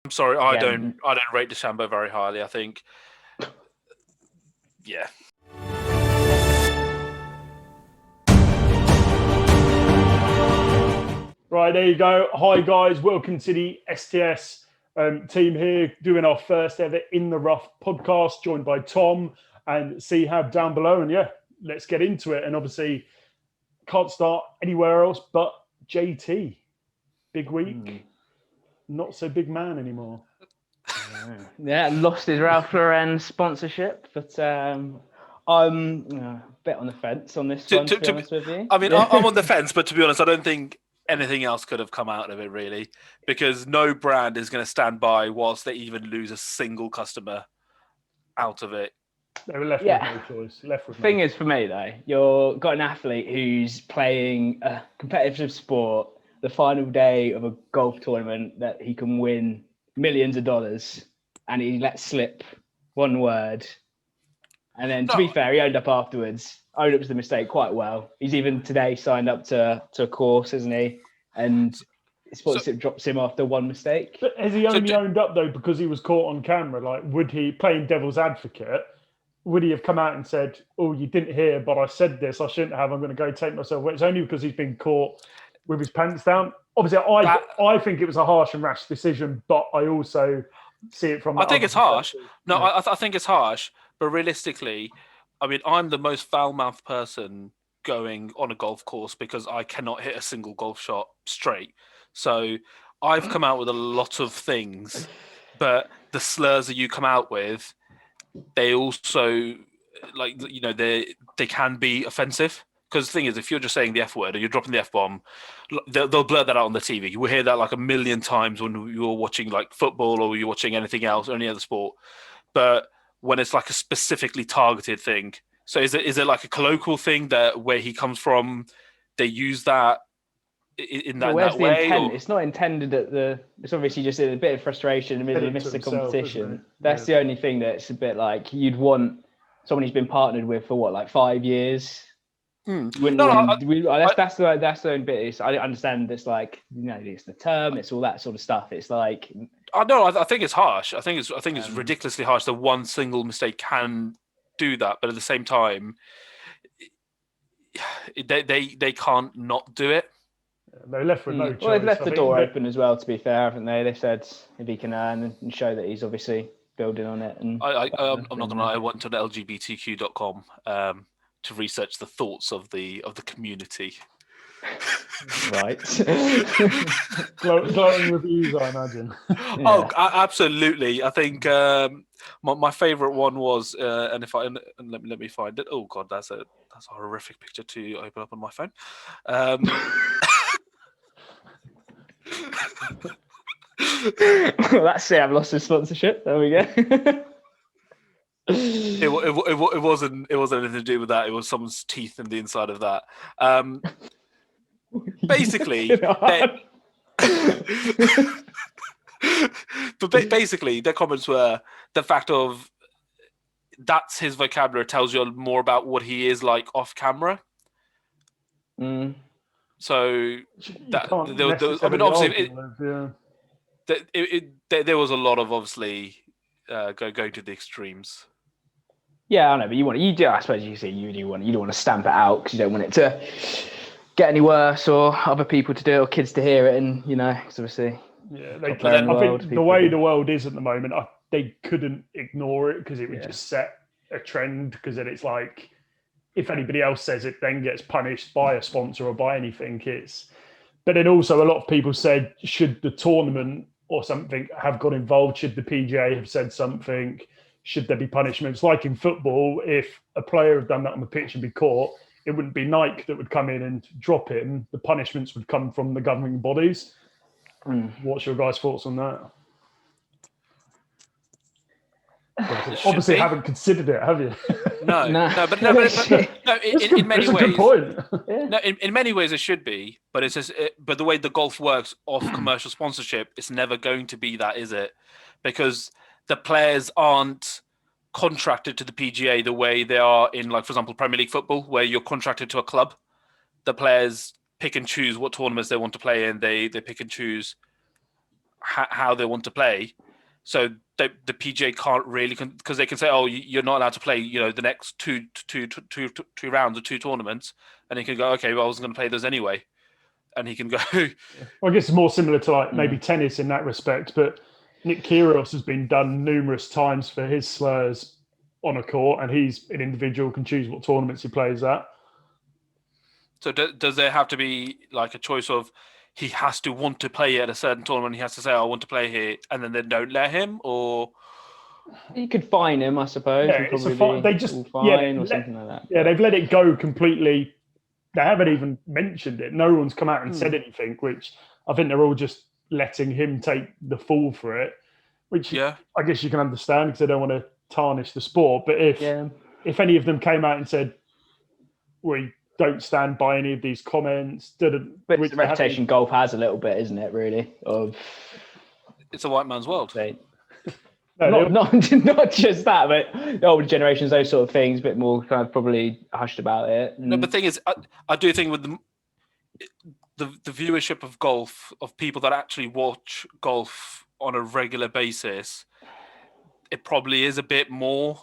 I'm sorry, I don't rate DeChambeau very highly. I think, yeah. Right, there you go. Hi, guys. Welcome to the STS team here, doing our first ever In the Rough podcast, joined by Tom and Sehab down below. And yeah, let's get into it. And obviously, can't start anywhere else but JT. Big week. Not so big man anymore. Yeah, lost his Ralph Lauren sponsorship, but I'm a bit on the fence on this one, to be honest with you. I mean, I'm on the fence, but to be honest, I don't think anything else could have come out of it, really, because no brand is going to stand by whilst they even lose a single customer out of it. They were left with no choice. Thing is, for me, though, you've got an athlete who's playing a competitive sport, the final day of a golf tournament that he can win millions of dollars, and he lets slip one word. And then, to be fair, he owned up afterwards, owned up to the mistake quite well. He's even today signed up to a course, isn't he? And sponsorship drops him after one mistake. But has he only owned up, though, because he was caught on camera? Like, would he, playing devil's advocate, would he have come out and said, oh, you didn't hear, but I said this, I shouldn't have, I'm going to go take myself away? It's only because he's been caught with his pants down. Obviously, I think it was a harsh and rash decision, but I also see it from... I think it's harsh. No, yeah. I think it's harsh, but realistically, I mean, I'm the most foul-mouthed person going on a golf course because I cannot hit a single golf shot straight. So I've come out with a lot of things, but the slurs that you come out with, they also, like, you know, they can be offensive. Because the thing is, if you're just saying the F word or you're dropping the F bomb, they'll blur that out on the TV. You will hear that like a million times when you're watching like football or you're watching anything else or any other sport. But when it's like a specifically targeted thing, so is it like a colloquial thing that where he comes from, they use that in that, where's that the way? Intent? It's not intended at the. It's obviously just a bit of frustration in the middle of the competition. That's the only thing that's a bit like you'd want someone who's been partnered with for what, like 5 years. That's the only bit. I understand it's like, you know, it's the term, it's all that sort of stuff. It's like, I think it's harsh. I think it's ridiculously harsh that one single mistake can do that, but at the same time, they can't not do it. They're left with no choice. Well, they've left the door open as well, to be fair, haven't they? They said if he can earn and show that he's obviously building on it. And I'm not going to lie, I went to the LGBTQ.com to research the thoughts of the community. Right. Glowing reviews, I imagine. Yeah. Oh, absolutely. I think my favourite one was, and let me find it. Oh God, that's a horrific picture to open up on my phone. Well, that's it. I've lost his sponsorship. There we go. It wasn't anything to do with that. It was someone's teeth in the inside of that. Basically, basically, their comments were the fact of that's his vocabulary tells you more about what he is like off camera. So there was a lot of obviously going to the extremes. Yeah, I know, but you do. I suppose you don't want to stamp it out because you don't want it to get any worse or other people to do it or kids to hear it, and you know, because obviously, yeah. I think the way the world is at the moment, they couldn't ignore it because it would just set a trend. Because then it's like, if anybody else says it, then gets punished by a sponsor or by anything. But then also a lot of people said, should the tournament or something have got involved? Should the PGA have said something? Should there be punishments? Like in football, if a player had done that on the pitch and be caught, it wouldn't be Nike that would come in and drop him. The punishments would come from the governing bodies. What's your guys' thoughts on that? Obviously, haven't considered it, have you? No. In many ways, good point. No, in many ways it should be, but it's just, but the way the golf works off commercial sponsorship, it's never going to be that, is it? Because the players aren't contracted to the PGA the way they are in, like, for example, Premier League football, where you're contracted to a club. The players pick and choose what tournaments they want to play in. They pick and choose how they want to play. So the PGA can't really, because they can say, oh, you're not allowed to play, the next two rounds or 2 tournaments, and he can go, okay, well, I wasn't going to play those anyway, and he can go. Well, I guess it's more similar to like maybe tennis in that respect, but Nick Kyrgios has been done numerous times for his slurs on a court, and he's an individual, can choose what tournaments he plays at. So does there have to be like a choice of he has to want to play at a certain tournament, he has to say, I want to play here, and then they don't let him, or... You could fine him, I suppose. Yeah, they just fine or something like that. Yeah, they've let it go completely. They haven't even mentioned it. No one's come out and said anything, which I think they're all just letting him take the fall for it, which I guess you can understand because they don't want to tarnish the sport. But if any of them came out and said, we don't stand by any of these comments. But the reputation golf has a little bit, isn't it, really? It's a white man's world. Not just that, but the older generations, those sort of things, a bit more kind of probably hushed about it. No, but the thing is, I do think with the viewership of golf, of people that actually watch golf on a regular basis, it probably is a bit more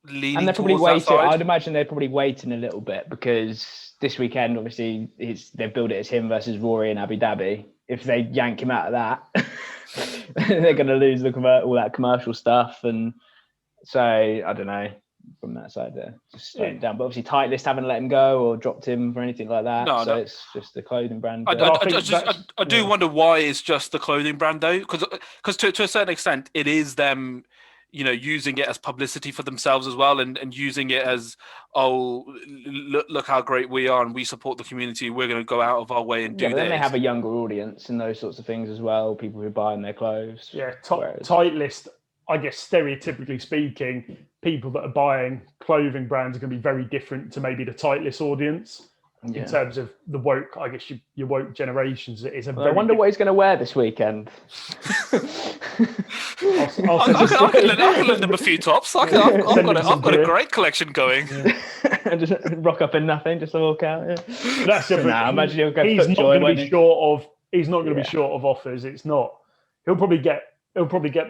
leaning. And they're probably waiting. I'd imagine they're probably waiting a little bit because this weekend, obviously, they've billed it as him versus Rory in Abu Dhabi. If they yank him out of that, they're going to lose all that commercial stuff. And so, I don't know, from that side there, just slowing down. But obviously, Titleist haven't let him go or dropped him or anything like that. So it's just the clothing brand. I do wonder why it's just the clothing brand, though, because to a certain extent, it is them, using it as publicity for themselves as well, and using it as, oh, look how great we are and we support the community. We're going to go out of our way and do this. Then they have a younger audience and those sorts of things as well. People who buy their clothes. Yeah, Titleist. I guess stereotypically speaking, people that are buying clothing brands are going to be very different to maybe the Titleist audience. In terms of the woke, I guess your woke generations. I wonder what he's going to wear this weekend. I can lend them a few tops. I've got a great collection going. And just rock up in nothing, just to walk out. Yeah. That's it. I imagine he'll go. He's not going to be short of. He's not going to be short of offers. It's not. He'll probably get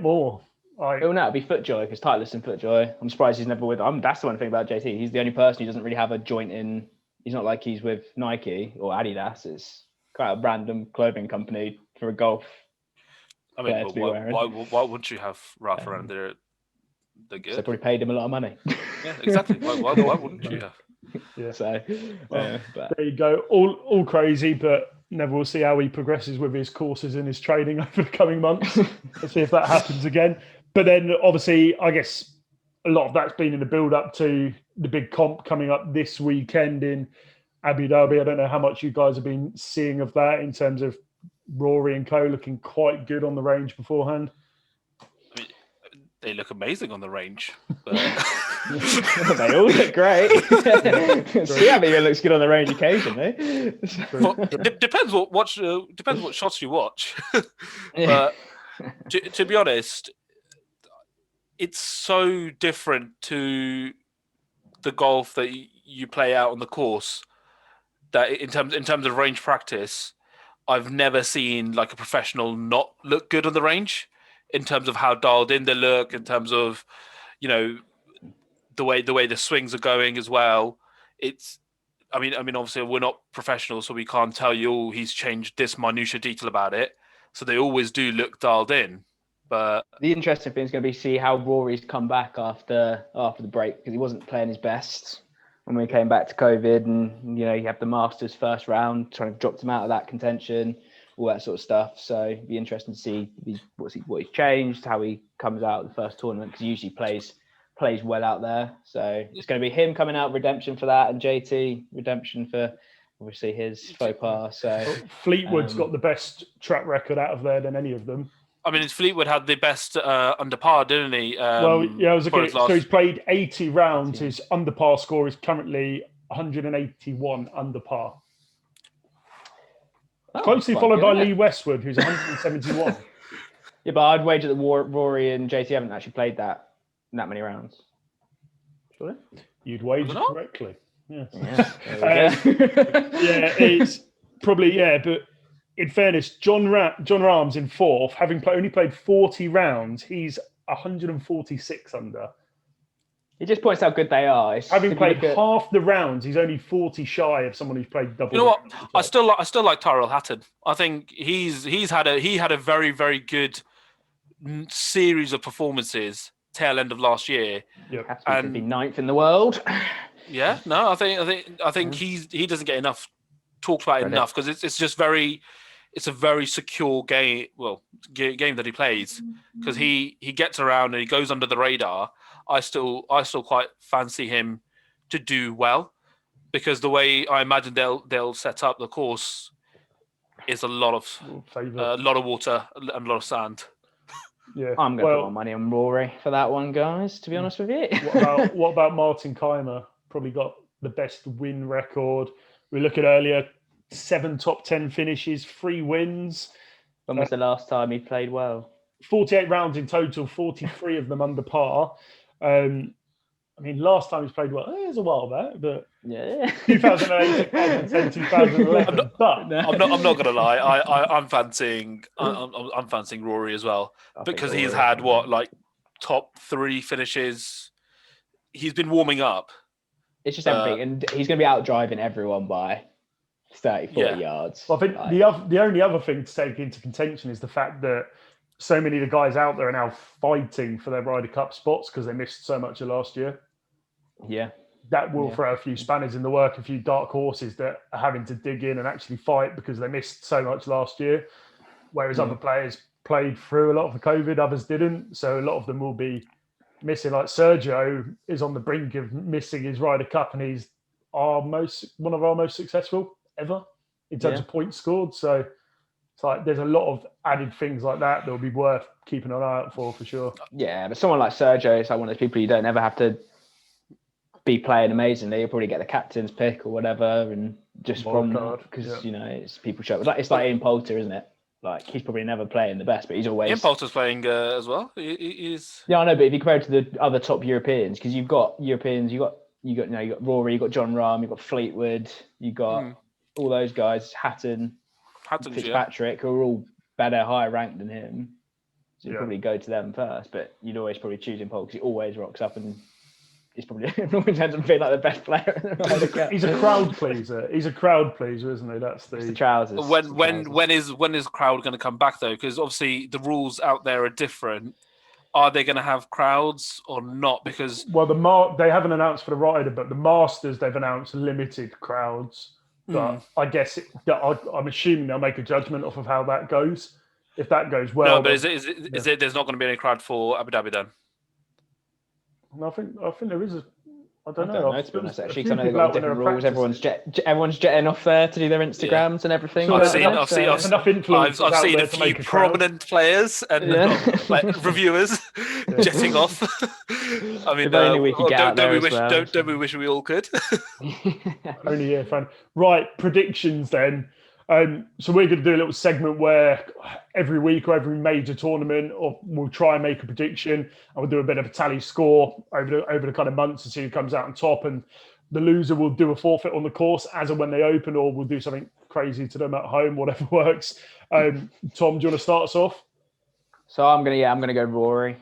more. It'll be Footjoy because Titleist and Footjoy. I'm surprised he's never with. That's the one thing about JT. He's the only person who doesn't really have a joint in. He's not like he's with Nike or Adidas. It's quite a random clothing company for a golf. I mean, why wouldn't you have Ralph around there? They're good. So they probably paid him a lot of money. Yeah, exactly. Why wouldn't you have? Yeah. So there you go. All crazy, but never will see how he progresses with his courses and his training over the coming months. Let's see if that happens again. But then, obviously, I guess a lot of that's been in the build-up to the big comp coming up this weekend in Abu Dhabi. I don't know how much you guys have been seeing of that in terms of Rory and co looking quite good on the range beforehand. I mean, they look amazing on the range. But... They all look great. Siam looks good on the range occasionally. Well, depends what shots you watch. But to be honest, it's so different to the golf that you play out on the course that in terms of range practice, I've never seen like a professional not look good on the range in terms of how dialed in they look, in terms of, the way the swings are going as well. I mean, obviously we're not professionals, so we can't tell you, oh, he's changed this minutiae detail about it. So they always do look dialed in. But the interesting thing is going to be see how Rory's come back after the break, because he wasn't playing his best when we came back to COVID, and you have the Masters first round trying to drop him out of that contention, all that sort of stuff. So it'd be interesting to see what he's changed, how he comes out of the first tournament, because he usually plays well out there. So it's going to be him coming out redemption for that, and JT redemption for obviously his faux pas. So Fleetwood's got the best track record out of there than any of them. I mean, Fleetwood had the best under par, didn't he? I was looking. So he's played 80 rounds. His under par score is currently 181 under par. Closely followed by Lee Westwood, who's 171. Yeah, but I'd wager that Rory and JT haven't actually played that many rounds. Surely? You'd wager correctly. Yeah. Yeah, it's probably, but in fairness, John Rahm's in fourth, having only played 40 rounds. He's 146 under. It just points how good they are. Having played half the rounds, he's only 40 shy of someone who's played double. You know what? I still like Tyrell Hatton. I think he had a very, very good series of performances tail end of last year. Yep. And be ninth in the world. Yeah, no, I think he doesn't get enough talked about enough because it's just it's a very secure game. Well, game that he plays because he gets around and he goes under the radar. I still quite fancy him to do well because the way I imagine they'll set up the course is a lot of water and a lot of sand. Yeah, I'm going to put my money on Rory for that one, guys. To be honest with you, what about Martin Keimer? Probably got the best win record. We look at earlier 7 top 10 finishes, 3 wins. When was the last time he played well? 48 rounds in total, 43 of them under par. I mean, last time he's played well, it was a while back, but 2008, 2010, 2011. I'm not going to lie. I'm fancying Rory as well because he's had top 3 finishes. He's been warming up. It's just everything, and he's going to be out driving everyone by 30, 40 yards. Well, I think the only other thing to take into contention is the fact that so many of the guys out there are now fighting for their Ryder Cup spots because they missed so much of last year. Yeah. That will throw a few spanners in the work, a few dark horses that are having to dig in and actually fight because they missed so much last year. Whereas other players played through a lot of the COVID, others didn't. So a lot of them will be missing. Like Sergio is on the brink of missing his Ryder Cup and he's one of our most successful ever in terms of points scored. So it's like there's a lot of added things like that will be worth keeping an eye out for sure. Yeah, but someone like Sergio is like one of those people you don't ever have to be playing amazingly. You'll probably get the captain's pick or whatever, and just from because it's people show. It's like Ian Poulter, isn't it? Like he's probably never playing the best, but he's always. Ian Poulter's playing as well. He's. Yeah, I know, but if you compare it to the other top Europeans, because you've got Europeans, you got Rory, you got John Rahm, you got Fleetwood, you got all those guys, Hatton, Fitzpatrick, who are all better, higher ranked than him. So you'd probably go to them first, but you'd always probably choose him because he always rocks up and he's probably normally ends up being like the best player. He's a crowd pleaser. He's a crowd pleaser, isn't he? That's the trousers. When is crowd going to come back though? Because obviously the rules out there are different. Are they going to have crowds or not? Because they haven't announced for the Ryder, but the Masters they've announced limited crowds. But I guess I'm assuming they'll make a judgment off of how that goes. If that goes well, no. But is it? There's not going to be any crowd for Abu Dhabi then. I think there is. I don't know. To be honest, actually, because I know they've got different rules. Everyone's jetting off there to do their Instagrams and everything. I've seen a few prominent players and reviewers jetting off. I mean, don't we wish we all could? Only fan. Right, predictions then. So we're going to do a little segment where every week or every major tournament, we'll try and make a prediction, and we'll do a bit of a tally score over the kind of months to see who comes out on top. And the loser will do a forfeit on the course as and when they open, or we'll do something crazy to them at home, whatever works. Tom, do you want to start us off? So I'm gonna go Rory.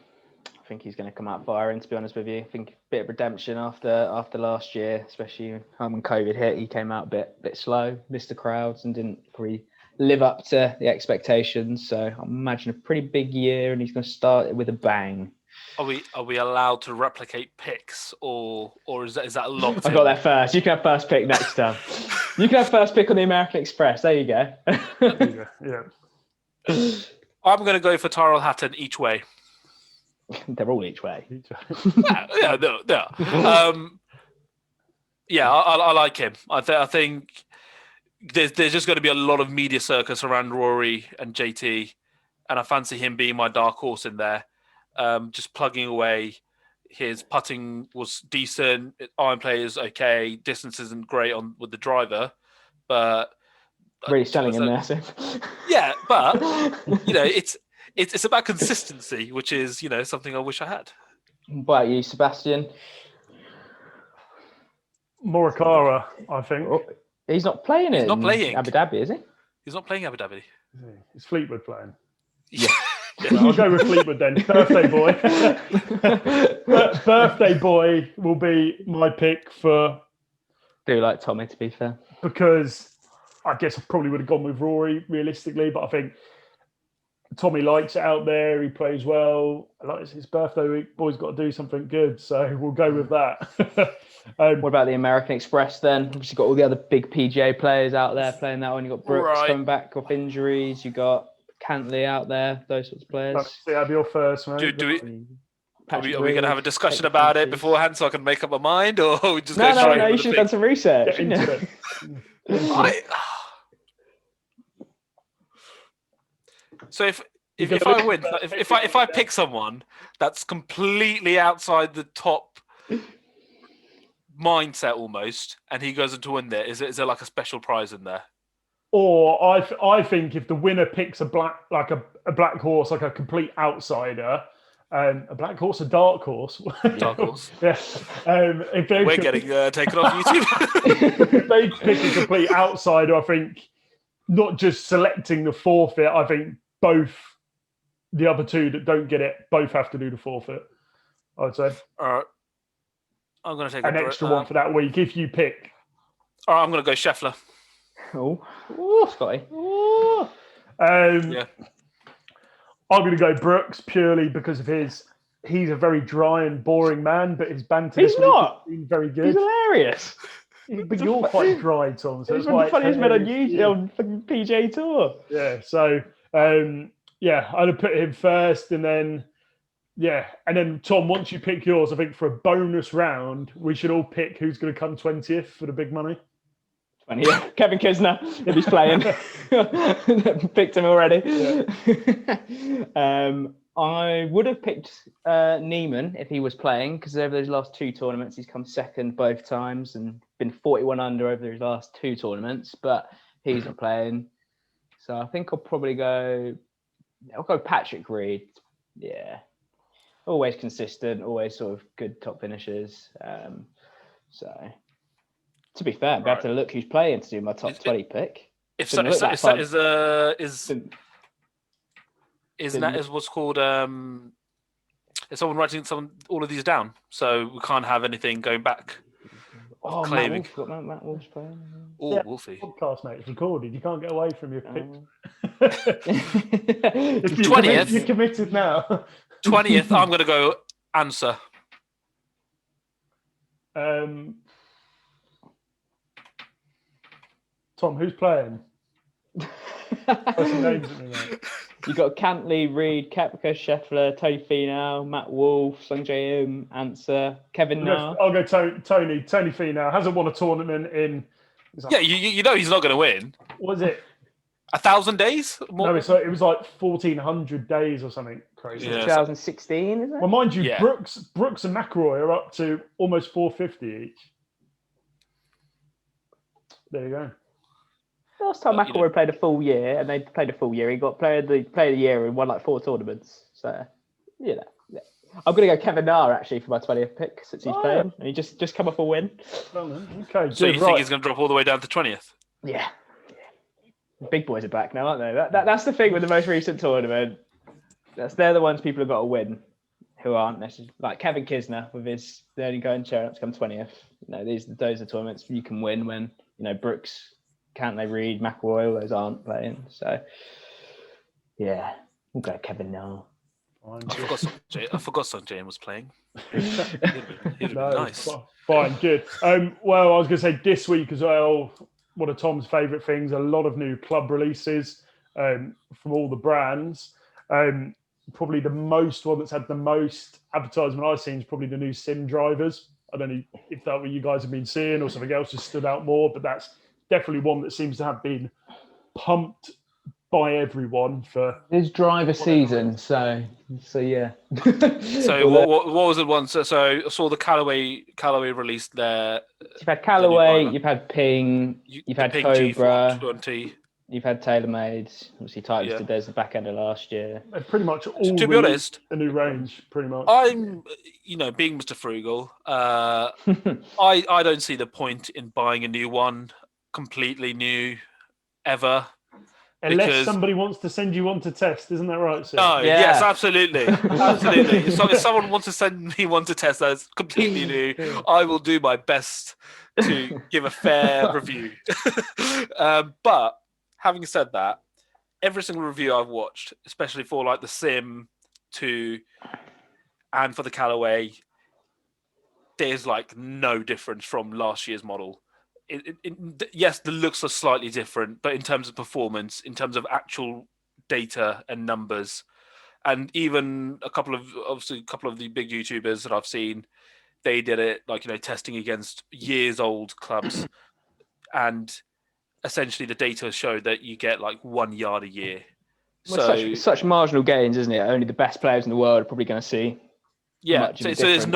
I think he's going to come out firing, to be honest with you. I think a bit of redemption after last year, especially when COVID hit. He came out a bit slow, missed the crowds, and didn't probably live up to the expectations. So I imagine a pretty big year, and he's going to start it with a bang. Are we allowed to replicate picks, or is that locked? I got that first. You can have first pick next time. You can have first pick on the American Express. There you go. Yeah. I'm going to go for Tyrell Hatton each way. They're all each way. I like him. I think there's just going to be a lot of media circus around Rory and JT, and I fancy him being my dark horse in there. Just plugging away. His putting was decent. Iron play is okay. Distance isn't great with the driver, but really selling him there. Yeah, but It's about consistency, which is, something I wish I had. What about you, Sebastian? Morikawa, I think. He's not playing in Abu Dhabi, is he? He's not playing Abu Dhabi. Is Fleetwood playing? Yeah. Well, I'll go with Fleetwood then. Birthday boy. Birthday boy will be my pick for. Do like Tommy, to be fair. Because I guess I probably would have gone with Rory realistically, but I think Tommy likes it out there. He plays well. Like it's his birthday week. Boy's got to do something good, so we'll go with that. What about the American Express then? Obviously, got all the other big PGA players out there playing that one. You got Brooks coming back off injuries. You got Cantley out there. Those sorts of players. Let's see, have your first, mate. Are we going to have a discussion about it beforehand so I can make up my mind, or we just go straight? No. You should have done some research. So if I win, if I pick someone that's completely outside the top mindset almost, and he goes on to win there, is there like a special prize in there? Or I think if the winner picks a black horse, like a complete outsider. A black horse, a dark horse. Dark horse. Yeah. We're getting taken off YouTube. If they pick a complete outsider, I think not just selecting the forfeit. I think both the other two that don't get it both have to do the forfeit. I'd say. All right. I'm going to take an extra one for that week if you pick. All right, I'm going to go Scheffler. Oh, Scotty. Yeah. I'm going to go Brooks purely because of he's a very dry and boring man, but his banter he's not very good. He's hilarious. But you're quite dry, Tom. So he's one of the funniest men on YouTube on fucking PGA Tour. Yeah. So I'd have put him first, and then Tom. Once you pick yours, I think for a bonus round, we should all pick who's going to come 20th for the big money. Yeah, Kevin Kisner, if he's playing. Picked him already. Yeah. I would have picked Neiman if he was playing, because over those last two tournaments, he's come second both times and been 41 under over his last two tournaments, but he's not playing. So I think I'll go Patrick Reed. Yeah. Always consistent, always sort of good top finishes. To be fair, I'm about to look who's playing to do my top 20 pick. Is that what's called? Is someone writing all of these down? So we can't have anything going back. Oh, claiming. Matt Wolf's playing. Oh, yeah, Wolfie. Podcast, mate. It's recorded. You can't get away from your pick. 20th. You're committed now. 20th. I'm going to go Answer. Tom, who's playing? Names at me, mate. You got Cantley, Reed, Koepka, Scheffler, Tony Finau, Matt Wolf, Sung Jae Im, Answer, Kevin Na. I'll go Tony Finau. Hasn't won a tournament in. Yeah, you know he's not going to win. What was it? 1,000 days? No, it was like 1,400 days or something crazy. Yeah. 2016, is it? Well, mind you, Brooks and McIlroy are up to almost 450 each. There you go. Last time McIlroy played a full year, and they played a full year, he got player of the year and won like 4 tournaments. So, yeah. I'm going to go Kevin Na actually for my 20th pick since he's playing, and he just come off a win. Okay. So you think he's going to drop all the way down to 20th? Yeah. Big boys are back now, aren't they? That's the thing with the most recent tournament. They're the ones people have got to win, who aren't necessarily like Kevin Kisner with his the only going chair up to come 20th. Those are tournaments you can win when Brooks. Can't they read McIlroy? Those aren't playing. So, yeah, we'll go Kevin now. I forgot Sung Jae was playing. He'd been nice. Fine, good. Well, I was going to say this week as well, one of Tom's favourite things, a lot of new club releases from all the brands. Probably the one that's had the most advertisement I've seen is probably the new sim drivers. I don't know if that what you guys have been seeing or something else has stood out more, but that's definitely one that seems to have been pumped by everyone for. It's driver season, so yeah. So what was it once? So I saw the Callaway released there. You've had Callaway, you've had Ping, you've had Ping Cobra, G420. You've had TaylorMade. Obviously, Titleist did theirs the back end of last year. They're pretty much all. To be honest, a new range, pretty much. I'm, being Mr. Frugal, I don't see the point in buying a new one, completely new, ever. Unless somebody wants to send you on to test, isn't that right, sir? No, yes, absolutely. Absolutely. So if someone wants to send me one to test that's completely new, I will do my best to give a fair review. But having said that, every single review I've watched, especially for like the Sim 2 and for the Callaway, there's like no difference from last year's model. Yes, the looks are slightly different, but in terms of performance, in terms of actual data and numbers, and even a couple of the big YouTubers that I've seen, they did it like, testing against years old clubs, and essentially the data showed that you get like 1 yard a year. Well, such marginal gains, isn't it? Only the best players in the world are probably going to see. Yeah, so there's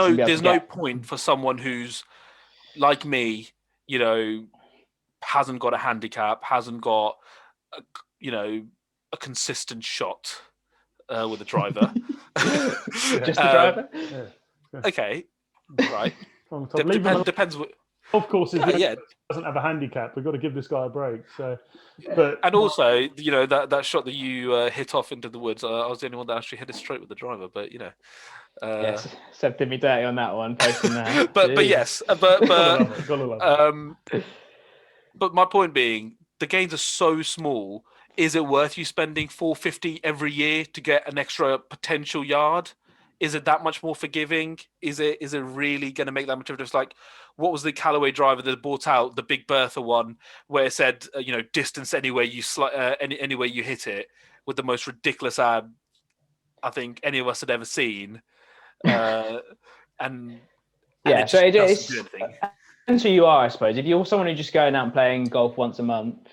no point for someone who's like me, hasn't got a handicap, hasn't got, a consistent shot with a driver. Just a driver? Okay, right. Depends. Of course, if he doesn't have a handicap, we've got to give this guy a break. So, and also, that shot that you hit off into the woods, I was the only one that actually hit it straight with the driver. But yes, Seb did me dirty on that one, posting that. but yes, but my point being, the gains are so small. Is it worth you spending $450 every year to get an extra potential yard? Is it that much more forgiving? Is it really going to make that much of a difference? Like, what was the Callaway driver that bought out the Big Bertha one, where it said, distance anywhere you anywhere you hit it, with the most ridiculous ad I think any of us had ever seen, so it's depends who you are, I suppose. If you're someone who's just going out and playing golf once a month,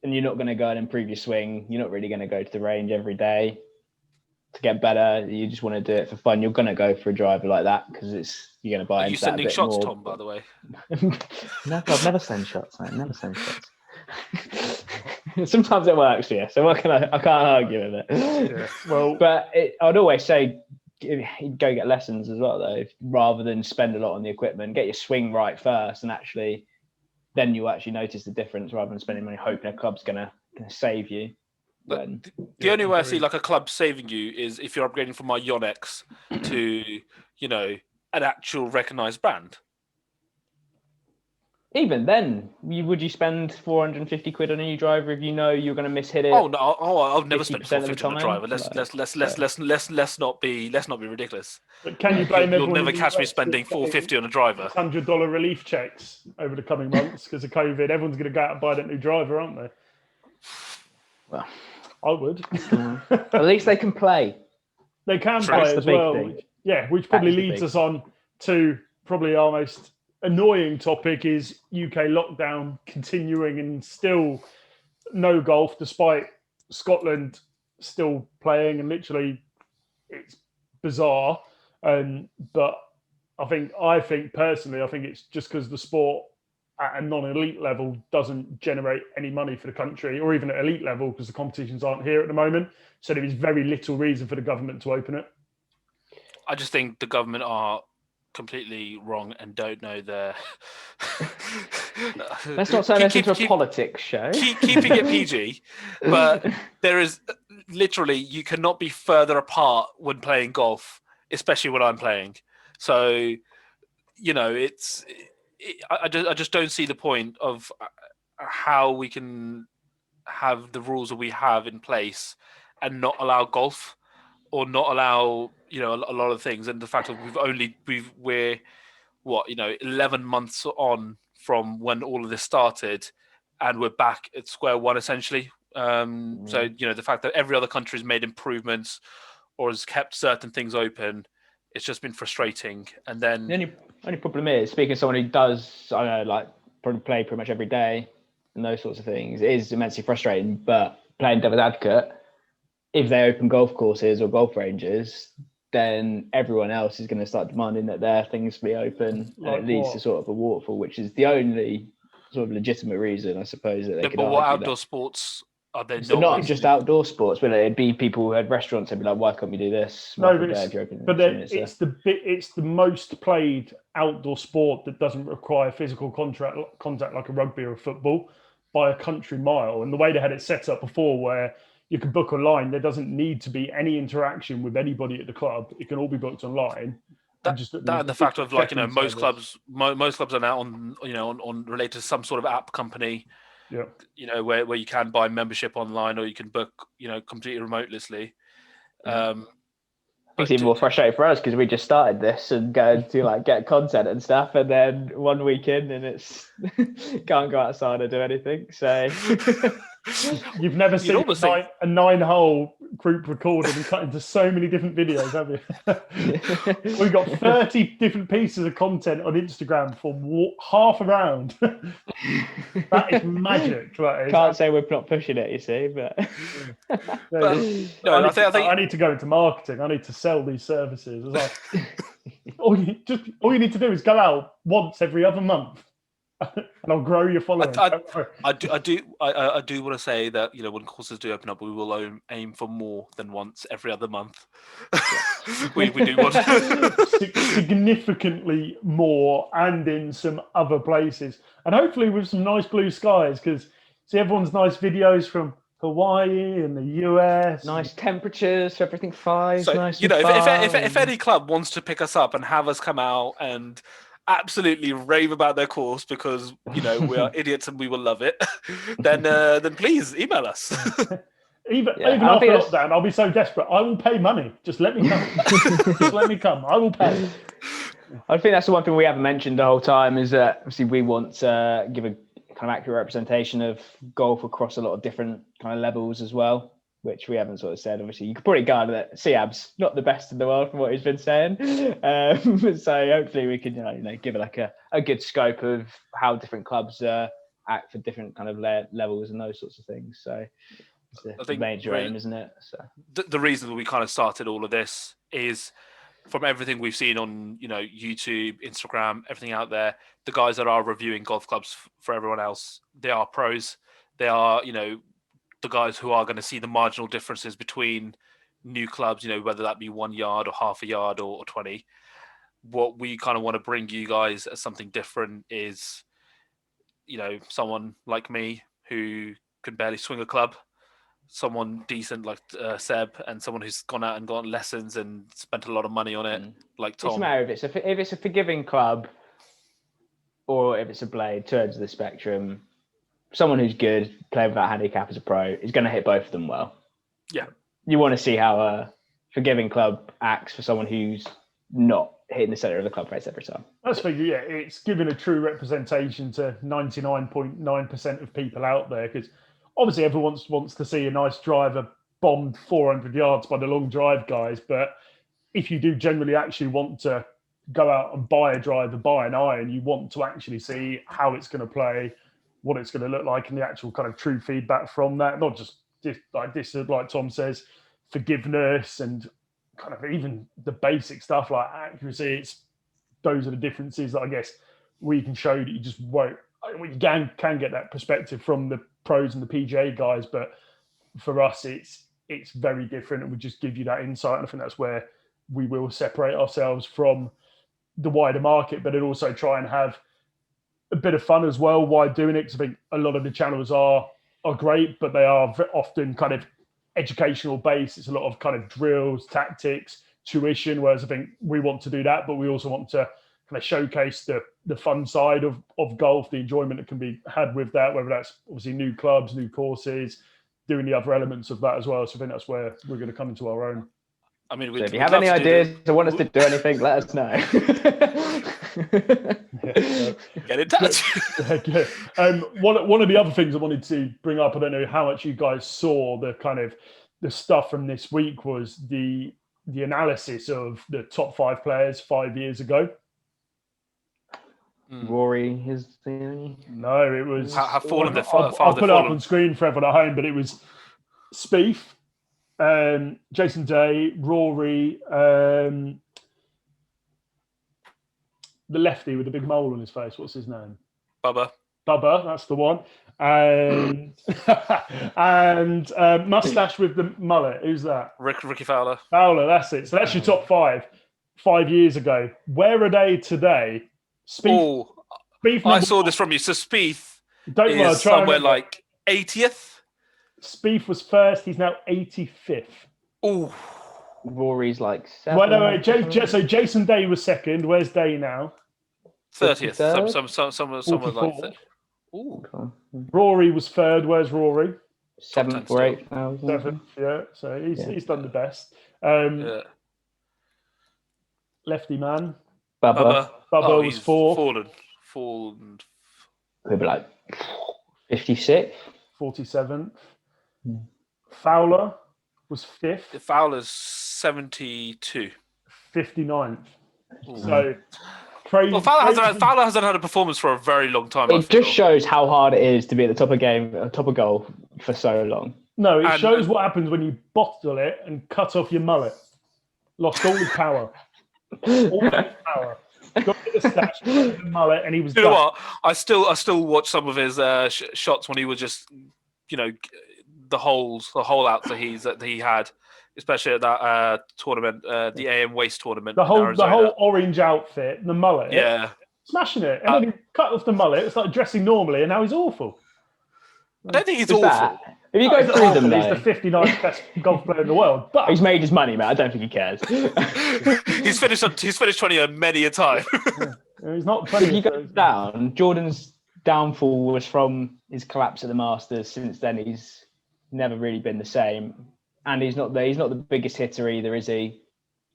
and you're not going to go and improve your swing, you're not really going to go to the range every day to get better. You just want to do it for fun. You're going to go for a driver like that because you're going to buy into that a bit more. Are you sending shots, Tom, by the way? No, I've never sent shots, mate. Never sent shots. Sometimes it works, yeah. So I can't argue with it. Yeah. Well, but I'd always say go get lessons as well, though, rather than spend a lot on the equipment. Get your swing right first, and actually, then you actually notice the difference rather than spending money hoping a club's gonna save you. The only way I see like a club saving you is if you're upgrading from my Yonex to, an actual recognised brand. Even then, would you spend 450 quid on a new driver if you know you're going to miss-hit it? Oh no! I'll never spend 450 on a driver. Let's not be ridiculous. But can you blame You'll never catch me spending 450 on a driver. $100 relief checks over the coming months because of COVID. Everyone's going to go out and buy that new driver, aren't they? Well, I would. At least they can play. They can play as well. Yeah, which probably leads us on to probably our most annoying topic is UK lockdown continuing and still no golf despite Scotland still playing, and literally it's bizarre. But I think personally it's just because the sport at a non-elite level doesn't generate any money for the country, or even at elite level because the competitions aren't here at the moment. So there is very little reason for the government to open it. I just think the government are completely wrong and don't know their. Let's not turn this into a politics show. Keeping it PG, but there is literally, you cannot be further apart when playing golf, especially when I'm playing. So, I just don't see the point of how we can have the rules that we have in place and not allow golf or not allow a lot of things. And the fact that we're 11 months on from when all of this started, and we're back at square one essentially. So the fact that every other country has made improvements or has kept certain things open, it's just been frustrating. And then the only problem is, speaking of someone who does, probably play pretty much every day and those sorts of things, it is immensely frustrating. But playing devil's advocate, if they open golf courses or golf ranges, then everyone else is going to start demanding that their things be open, and it leads to sort of a waterfall, which is the only sort of legitimate reason, I suppose, that they could argue. But what outdoor sports are they not just outdoor sports, will it? It'd be people who had restaurants. They'd be like, "Why can't we do this?" No, it's the most played outdoor sport that doesn't require physical contact like a rugby or a football. by a country mile. And the way they had it set up before, where you can book online, there doesn't need to be any interaction with anybody at the club. It can all be booked online. And the fact of like, most clubs are now on, on related to some sort of app company. Yeah. Where you can buy membership online, or you can book, completely remotely. It's even more frustrating for us because we just started this and going to like get content and stuff, and then 1 week in and it's can't go outside or do anything. So you've never seen a 9-hole group recorded and cut into so many different videos, have you? We've got 30 different pieces of content on Instagram for half a round. That is magic. Can't say we're not pushing it, you see, but I need to go into marketing. I need to sell these services. All you need to do is go out once every other month. And I'll grow your following. I do want to say that when courses do open up, we will aim for more than once every other month. we do want significantly more, and in some other places, and hopefully with some nice blue skies. Because see everyone's nice videos from Hawaii and the US, nice temperatures, so everything flies. So, nice. If any club wants to pick us up and have us come out and absolutely rave about their course because we are idiots and we will love it, then please email us. Even after lockdown, I'll be so desperate. I will pay money. Just let me come. Just let me come. I will pay. I think that's the one thing we haven't mentioned the whole time is that obviously we want to give a kind of accurate representation of golf across a lot of different kind of levels as well, which we haven't sort of said. Obviously, you could probably guard that Siab's not the best in the world from what he's been saying. So hopefully we can, give it like a good scope of how different clubs act for different kind of levels and those sorts of things. So it's the major aim, isn't it? So the reason that we kind of started all of this is from everything we've seen on, YouTube, Instagram, everything out there. The guys that are reviewing golf clubs for everyone else, they are pros. They are, the guys who are going to see the marginal differences between new clubs, whether that be 1 yard or half a yard or 20. What we kind of want to bring you guys as something different is, someone like me who can barely swing a club, someone decent like Seb, and someone who's gone out and gotten lessons and spent a lot of money on it, like Tom. It's a matter if it's a forgiving club or if it's a blade, two ends of the spectrum. Someone who's good, playing without handicap as a pro, is going to hit both of them well. Yeah. You want to see how a forgiving club acts for someone who's not hitting the centre of the club face every time. That's for you. Yeah, it's giving a true representation to 99.9% of people out there, because obviously everyone wants to see a nice driver bombed 400 yards by the long drive guys. But if you do generally actually want to go out and buy a driver, buy an iron, you want to actually see how it's going to play, what it's going to look like, and the actual kind of true feedback from that. Not just like Tom says, forgiveness and kind of even the basic stuff like accuracy. Those are the differences that I guess we can show that you just won't. You can get that perspective from the pros and the PGA guys, but for us, it's very different, and we just give you that insight. And I think that's where we will separate ourselves from the wider market, but it also try and have a bit of fun as well while doing it. Because I think a lot of the channels are great, but they are often kind of educational based. It's a lot of kind of drills, tactics, tuition, whereas I think we want to do that, but we also want to kind of showcase the fun side of golf, the enjoyment that can be had with that, whether that's obviously new clubs, new courses, doing the other elements of that as well. So I think that's where we're going to come into our own. I mean, so if you have any ideas or want us to do anything, let us know. Get in touch. One of the other things I wanted to bring up, I don't know how much you guys saw the stuff from this week, was the analysis of the top 5 players 5 years ago. Rory is the only. No, it was. Have fallen the I'll put it up on screen for everyone at home, but it was Spieth, Jason Day, Rory, the lefty with the big mole on his face. What's his name? Bubba, that's the one. And mustache with the mullet. Who's that? Ricky Fowler. Fowler, that's it. So that's your top 5 years ago. Where are they today? Spieth, I saw this from you. So Spieth Don't worry, is somewhere like 80th. Spieth was first. He's now 85th. Oh, Rory's like 7. Well, no, so Jason Day was second. Where's Day now? 30th. Someone like that. Ooh. Rory was third. Where's Rory? 7th or 8th. 7th, yeah. So he's done the best. Lefty man. Bubba was fourth. Fallen. Maybe like 56. 47th. Fowler was fifth. Fowler's 72. 59th. So crazy. Well, Fowler hasn't had a performance for a very long time. It just shows how hard it is to be at the top of golf for so long. No, it shows what happens when you bottle it and cut off your mullet. Lost all his power. All his power. Got to the stash, got the mullet, and he was. You know what? I still watch some of his shots when he was just, the hole outs that he had, especially at that tournament, the AM Waste tournament. The whole orange outfit, the mullet. Yeah, smashing it, and then he cut off the mullet, started dressing normally, and now he's awful. I don't think he's awful. If you go through them, he's the 59th best golf player in the world. But he's made his money, man. I don't think he cares. He's finished 20 many a time. He's not 20. If you go down, Jordan's downfall was from his collapse at the Masters. Since then, he's never really been the same, and he's not the biggest hitter either, is he?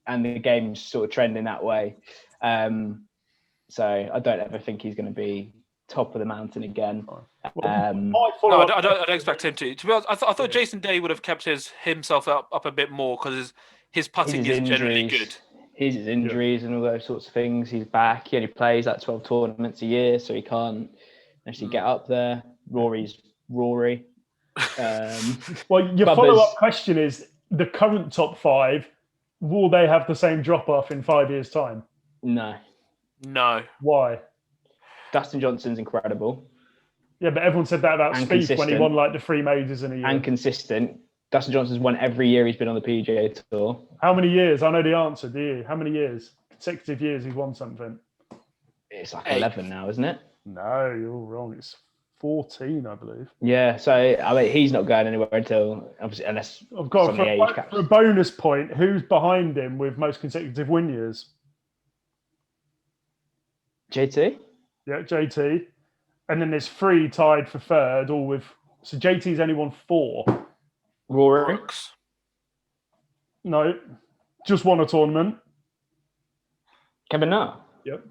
And the game's sort of trending that way. So I don't ever think he's going to be top of the mountain again. I don't expect him to. To be honest, I thought Jason Day would have kept himself up a bit more because his putting is generally good. His injuries and all those sorts of things. He's back. He only plays like 12 tournaments a year, so he can't actually get up there. Rory's Rory. Well, your follow-up question is, the current top 5, will they have the same drop-off in 5 years' time? No. Why? Dustin Johnson's incredible. Yeah, but everyone said that about Spieth when he won like the 3 majors in a year. And consistent. Dustin Johnson's won every year he's been on the PGA Tour. How many years? I know the answer, do you? How many years? Consecutive years he's won something? It's like 11 now, isn't it? No, you're all wrong. It's 14, I believe. Yeah, so I mean, he's not going anywhere until, obviously, unless I've got for a bonus point, who's behind him with most consecutive win years? JT? Yeah, JT. And then there's 3 tied for third, all with... So JT's only won 4. Rory? No, just won a tournament. Kevin Na? Yep.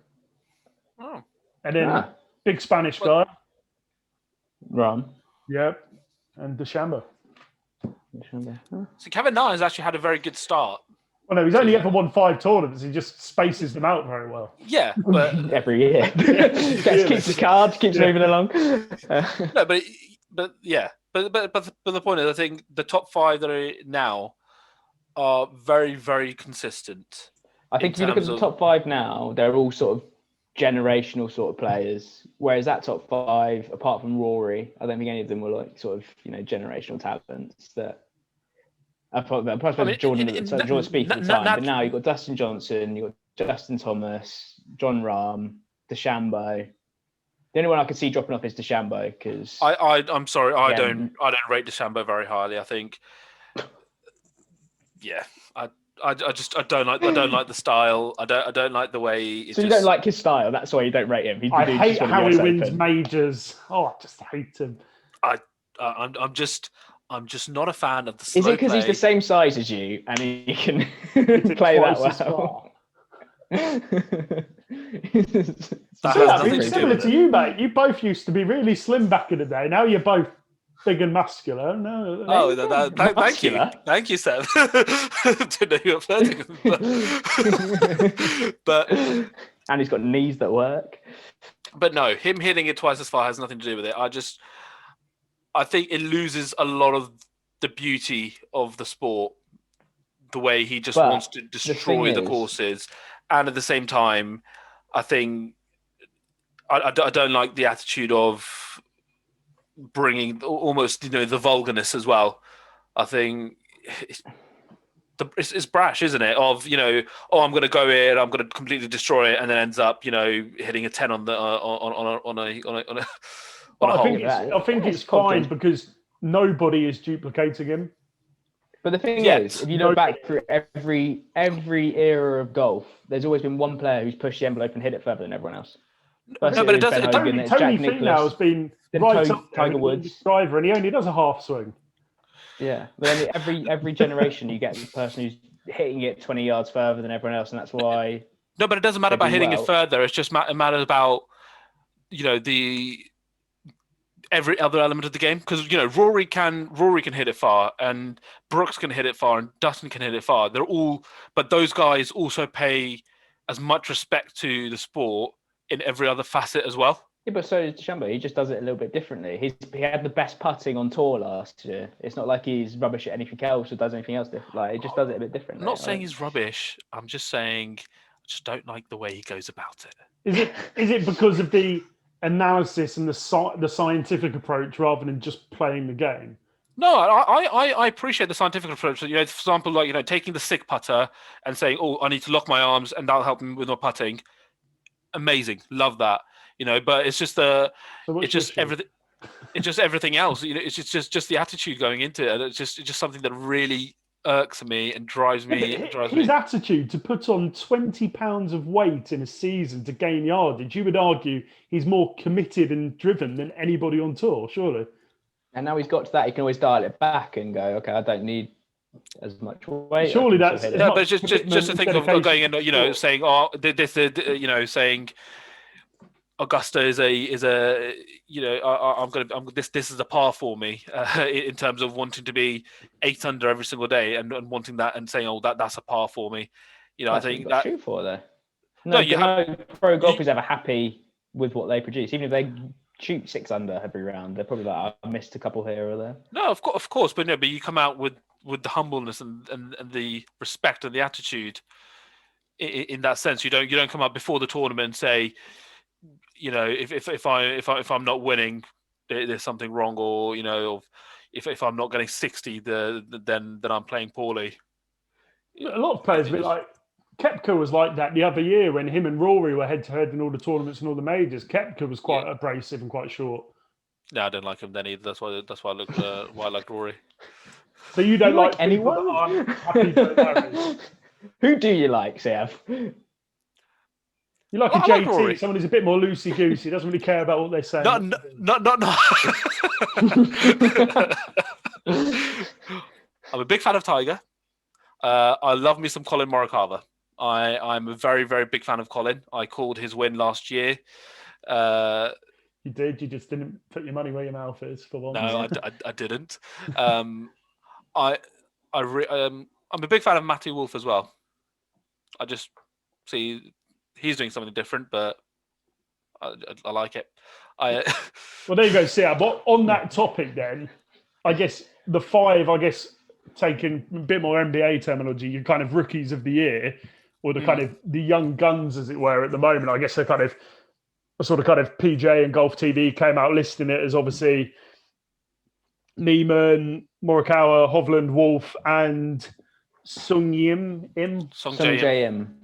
Oh. And then big Spanish guy. Ram? Yep. And dechambeau. So Kevin Na has actually had a very good start. Well, no, he's only ever won 5 tournaments. He just spaces them out very well. Yeah, but every year. Keeps his cards, keeps moving along. No, but the point is, I think the top 5 that are now are very, very consistent. I think if you look at the top 5 now, they're all sort of generational sort of players. Whereas that top 5, apart from Rory, I don't think any of them were like sort of generational talents that. Jordan Spieth at the time, but now you've got Dustin Johnson, you've got Justin Thomas, John Rahm, DeChambeau. The only one I could see dropping off is DeChambeau because I'm sorry, I don't rate DeChambeau very highly. I think, I don't like the style. I don't like the way. You don't like his style. That's why you don't rate him. I hate how he wins majors. Oh, I just hate him. I'm just not a fan of the. Is it because he's the same size as you and he can play that well? Similar to you, mate. You both used to be really slim back in the day. Now you're both big and muscular. Thank you, Seth. Didn't know you were flirting with him. But and he's got knees that work. But no, him hitting it twice as far has nothing to do with it. I think it loses a lot of the beauty of the sport, the way he just wants to destroy the courses. And at the same time, I think I don't like the attitude of bringing almost, the vulgarness as well. I think it's brash, isn't it? Of, I'm going to go in, I'm going to completely destroy it, and then ends up, hitting a 10 But I think it's fine because nobody is duplicating him. But the thing is, if you look back through every era of golf, there's always been one player who's pushed the envelope and hit it further than everyone else. First but it doesn't. Tony Finau has been right up there Tiger Woods driver, and he only does a half swing. Yeah, but then every generation you get the person who's hitting it 20 yards further than everyone else, and that's why. No, but it doesn't matter about hitting it further. It's just it matters about every other element of the game, because Rory can hit it far, and Brooks can hit it far, and Dustin can hit it far. But those guys also pay as much respect to the sport in every other facet as well. Yeah, but so does DeChambeau. He just does it a little bit differently. He had the best putting on tour last year. It's not like he's rubbish at anything else or does anything else different. Like, he just does it a bit differently. I'm not saying he's rubbish. I'm just saying I just don't like the way he goes about it. Is it because of the analysis and the scientific approach rather than just playing the game? No, I appreciate the scientific approach. For example, like taking the sick putter and saying, "Oh, I need to lock my arms, and that'll help me with my putting." Amazing, love that. But it's just everything. It's just everything else. It's just the attitude going into it. It's just something that really irks me and drives me. His attitude to put on 20 pounds of weight in a season to gain yardage, you would argue he's more committed and driven than anybody on tour, surely. And now he's got to that, he can always dial it back and go, okay, I don't need as much weight. Surely that's no, but just to think of going in, saying, oh, saying Augusta is a this is a par for me in terms of wanting to be 8 under every single day and wanting that and saying, oh, that's a par for me. I think that shoot for there. No, pro golfers ever happy with what they produce, even if they shoot 6 under every round. They're probably like, I missed a couple here or there. No, of course, but you come out with the humbleness and the respect and the attitude in that sense. You don't come up before the tournament and say, if I'm not winning, there's something wrong, or if I'm not getting 60, then I'm playing poorly. A lot of players be like, Koepka was like that the other year when him and Rory were head to head in all the tournaments and all the majors. Koepka was quite abrasive and quite short. No, I don't like him then either. That's why I like Rory. So you don't like anyone? I'm happy to Who do you like, Sav? You like a JT, like someone who's a bit more loosey-goosey, doesn't really care about what they say. No. I'm a big fan of Tiger. I love me some Colin Morikawa. I'm a very, very big fan of Colin. I called his win last year. You did? You just didn't put your money where your mouth is for once? No, I didn't. I'm a big fan of Matty Wolff as well. I just see he's doing something different, but I like it. Well, there you go, Sia. But on that topic then, I guess the 5, taking a bit more NBA terminology, your kind of rookies of the year, or the kind of the young guns, as it were, at the moment. I guess they're kind of PJ and Golf TV came out listing it as obviously Neiman, Morikawa, Hovland, Wolf, and Sung Jae Im.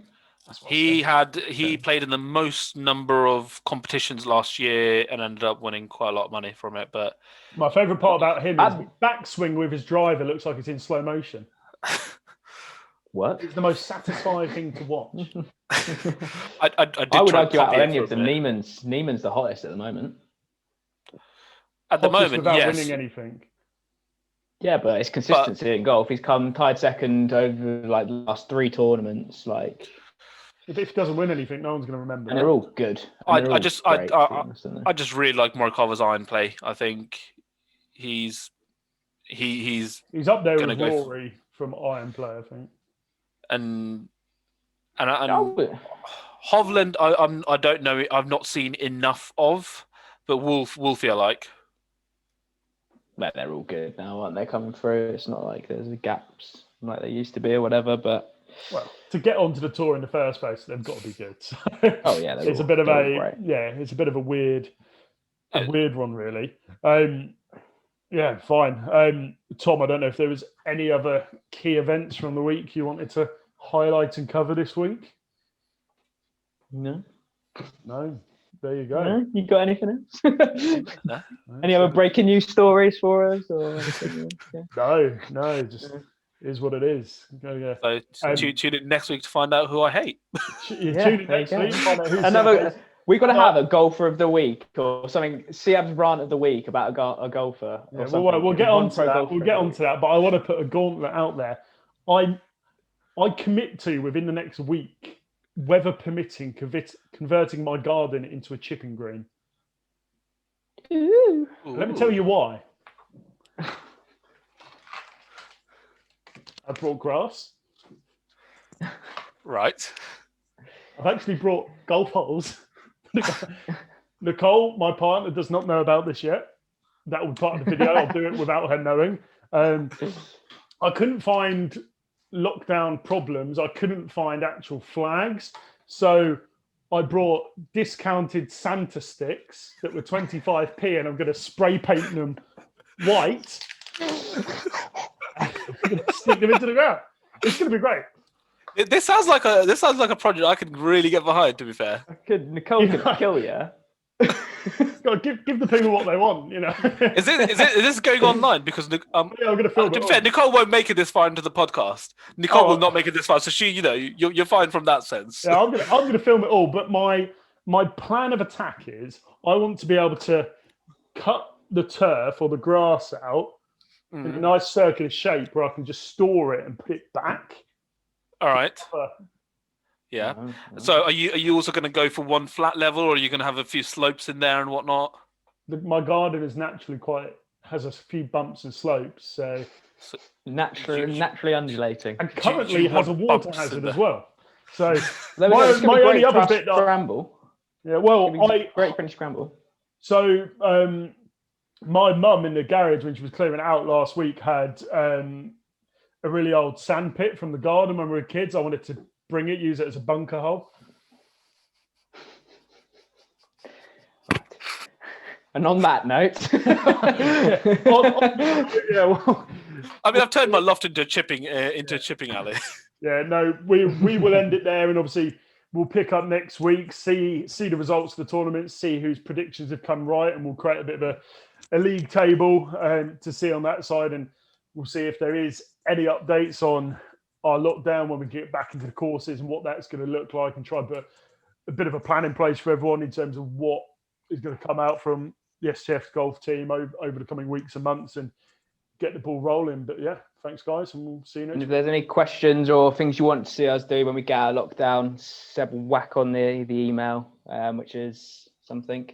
He played in the most number of competitions last year and ended up winning quite a lot of money from it. But my favourite part about him is the backswing with his driver looks like it's in slow motion. What? It's the most satisfying thing to watch. I would argue out of any of them, Neiman's the hottest at the moment. At the moment, without yes. winning anything. Yeah, but it's consistency in golf. He's come tied second over the last 3 tournaments. If he doesn't win anything, no one's going to remember. And they're all good. I just really like Morikawa's iron play. I think he's up there with Rory from iron play, I think. And Hovland, I don't know. I've not seen enough of, but Wolfie I like. Well, they're all good now, aren't they? Coming through, it's not like there's gaps like they used to be or whatever. But to get onto the tour in the first place, they've got to be good. So it's a bit of a weird one, really. Yeah, fine. Tom, I don't know if there was any other key events from the week you wanted to highlight and cover this week. No. There you go. No? You got anything else? Any other breaking news stories for us? Or anything? No, just is what it is. So tune in next week to find out who I hate. Tune in next week. Find out who's we've got to have a golfer of the week or something. Siab's rant of the week about a golfer. Yeah, we'll get on to that. We'll get on to that. But I want to put a gauntlet out there. I commit to within the next week, weather permitting, converting my garden into a chipping green. Ooh. Let me tell you why. I brought grass. Right. I've actually brought golf holes. Nicole, my partner, does not know about this yet. That will be part of the video. I'll do it without her knowing. I couldn't find lockdown problems. I couldn't find actual flags. So I brought discounted Santa sticks that were 25p, and I'm going to spray paint them white. I'm going to stick them into the ground. It's going to be great. This sounds like a project I could really get behind. To be fair, Nicole could kill you. Give the people what they want, you know. Is this going online? Because yeah, I'm going to film. To be fair, Nicole won't make it this far into the podcast. Nicole will not make it this far, so you're fine from that sense. Yeah, I'm going to film it all. But my plan of attack is I want to be able to cut the turf or the grass out in a nice circular shape where I can just store it and put it back. All right. Yeah. So are you also going to go for one flat level, or are you going to have a few slopes in there and whatnot? My garden is naturally has a few bumps and slopes, so naturally undulating, and currently has a water hazard as well. So my only other bit scramble. Yeah, well, great French scramble. So my mum in the garage when she was clearing it out last week had a really old sand pit from the garden when we were kids. I wanted to bring it, use it as a bunker hole. And on that note, I mean, I've turned my loft into a chipping alley. Yeah, no, we will end it there, and obviously we'll pick up next week, see the results of the tournament, see whose predictions have come right, and we'll create a bit of a league table to see on that side, and we'll see if there is any updates on our lockdown when we get back into the courses and what that's going to look like, and try and put a bit of a plan in place for everyone in terms of what is going to come out from the STS golf team over the coming weeks and months and get the ball rolling. But yeah, thanks guys, and we'll see you next week. If there's any questions or things you want to see us do when we get out of lockdown, Seb will whack on the email, which is something.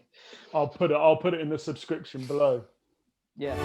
I'll put it in the subscription below. Yeah.